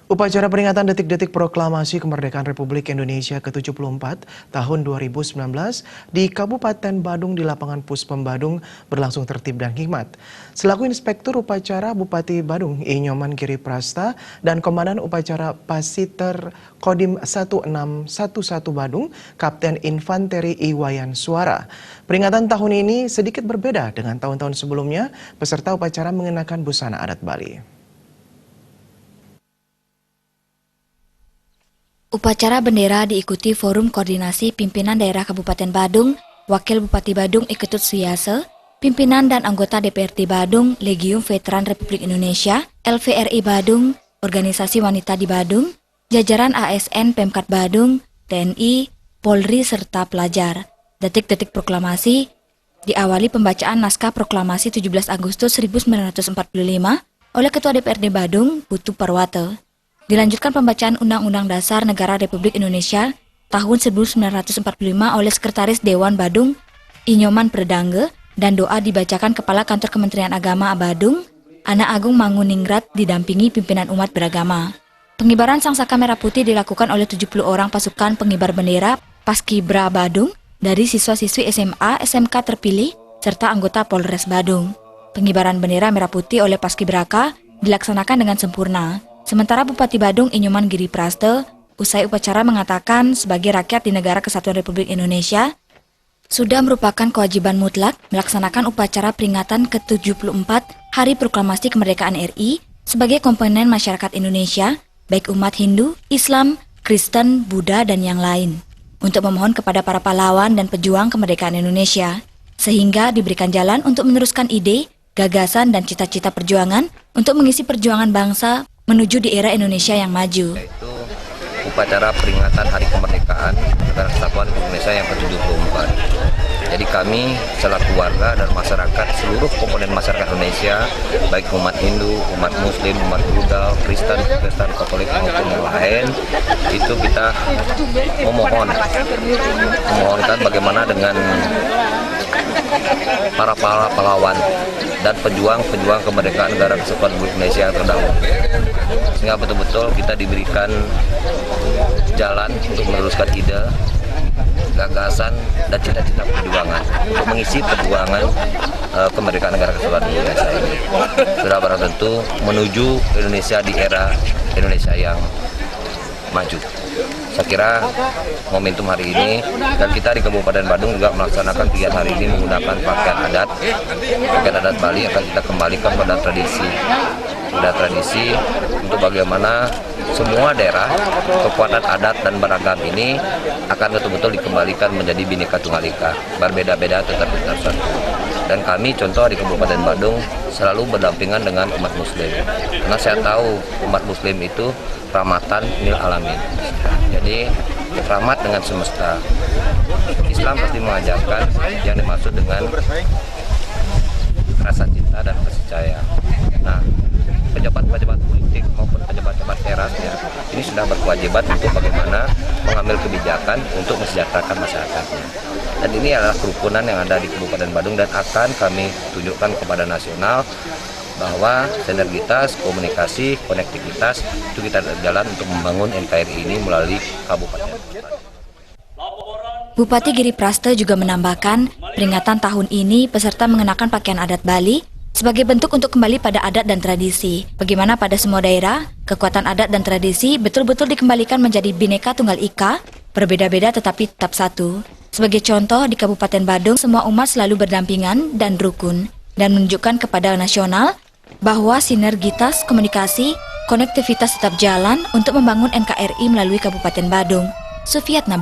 Upacara peringatan detik-detik proklamasi kemerdekaan Republik Indonesia ke-74 tahun 2019 di Kabupaten Badung di lapangan Puspem Badung berlangsung tertib dan hikmat. Selaku Inspektur Upacara Bupati Badung I. Nyoman Giri Prasta dan Komandan Upacara Pasiter Kodim 1611 Badung, Kapten Infanteri I. Wayan Suara. Peringatan tahun ini sedikit berbeda dengan tahun-tahun sebelumnya, peserta upacara mengenakan busana adat Bali. Upacara bendera diikuti Forum Koordinasi Pimpinan Daerah Kabupaten Badung, Wakil Bupati Badung Iketut Suyase, pimpinan dan anggota DPRD Badung, Legium Veteran Republik Indonesia, LVRI Badung, Organisasi Wanita di Badung, jajaran ASN Pemkat Badung, TNI, Polri, serta pelajar. Detik-detik proklamasi diawali pembacaan naskah proklamasi 17 Agustus 1945 oleh Ketua DPRD Badung, Putu Parwate. Dilanjutkan pembacaan Undang-Undang Dasar Negara Republik Indonesia tahun 1945 oleh Sekretaris Dewan Badung, I. Nyoman Perdangge, dan doa dibacakan Kepala Kantor Kementerian Agama Badung, Ana Agung Manguningrat didampingi pimpinan umat beragama. Pengibaran sangsaka merah putih dilakukan oleh 70 orang pasukan pengibar bendera Paskibra Badung dari siswa-siswi SMA, SMK terpilih, serta anggota Polres Badung. Pengibaran bendera merah putih oleh Paskibraka dilaksanakan dengan sempurna. Sementara Bupati Badung I. Nyoman Giri Prasta usai upacara mengatakan sebagai rakyat di Negara Kesatuan Republik Indonesia sudah merupakan kewajiban mutlak melaksanakan upacara peringatan ke-74 Hari Proklamasi Kemerdekaan RI sebagai komponen masyarakat Indonesia, baik umat Hindu, Islam, Kristen, Buddha, dan yang lain, untuk memohon kepada para pahlawan dan pejuang kemerdekaan Indonesia, sehingga diberikan jalan untuk meneruskan ide, gagasan, dan cita-cita perjuangan untuk mengisi perjuangan bangsa menuju di era Indonesia yang maju. Yaitu upacara peringatan Hari Kemerdekaan Negara Kesatuan Indonesia yang ke-74. Jadi kami selaku warga dan masyarakat, seluruh komponen masyarakat Indonesia, baik umat Hindu, umat Muslim, umat Buddha, Kristen, Katolik maupun yang lain, itu kita memohonkan bagaimana dengan para pahlawan dan pejuang kemerdekaan negara kesatuan Republik Indonesia yang terdahulu, sehingga betul-betul kita diberikan jalan untuk meneruskan ide, gagasan, dan cita-cita perjuangan untuk mengisi perjuangan kemerdekaan negara kesatuan Republik Indonesia ini. Sudah barang tentu menuju Indonesia di era Indonesia yang maju. Saya kira momentum hari ini, dan kita di Kabupaten Badung juga melaksanakan kegiatan hari ini menggunakan pakaian adat Bali akan kita kembalikan pada tradisi untuk bagaimana semua daerah kekuatan adat dan beragam ini akan betul-betul dikembalikan menjadi Bhinneka Tunggal Ika, berbeda-beda tetapi tetap satu. Dan kami contoh di Kabupaten Badung selalu berdampingan dengan umat Muslim, karena saya tahu umat Muslim itu rahmatan lil alamin. Jadi rahmat dengan semesta. Islam pasti mengajarkan yang dimaksud dengan rasa cinta dan kasih sayang. Nah, pejabat-pejabat politik maupun pejabat-pejabat teras ya, ini sudah berkewajiban untuk bagaimana mengambil kebijakan untuk mesejahterakan masyarakatnya. Dan ini adalah kerukunan yang ada di Kabupaten Badung, dan akan kami tunjukkan kepada nasional bahwa sinergitas, komunikasi, konektivitas itu kita jalan untuk membangun NKRI ini melalui Kabupaten Badung. Bupati Giri Prasta juga menambahkan, peringatan tahun ini peserta mengenakan pakaian adat Bali sebagai bentuk untuk kembali pada adat dan tradisi. Bagaimana pada semua daerah, kekuatan adat dan tradisi betul-betul dikembalikan menjadi Bhinneka Tunggal Ika, berbeda-beda tetapi tetap satu. Sebagai contoh, di Kabupaten Badung, semua umat selalu berdampingan dan rukun, dan menunjukkan kepada nasional bahwa sinergitas, komunikasi, konektivitas tetap jalan untuk membangun NKRI melalui Kabupaten Badung. Sufiatna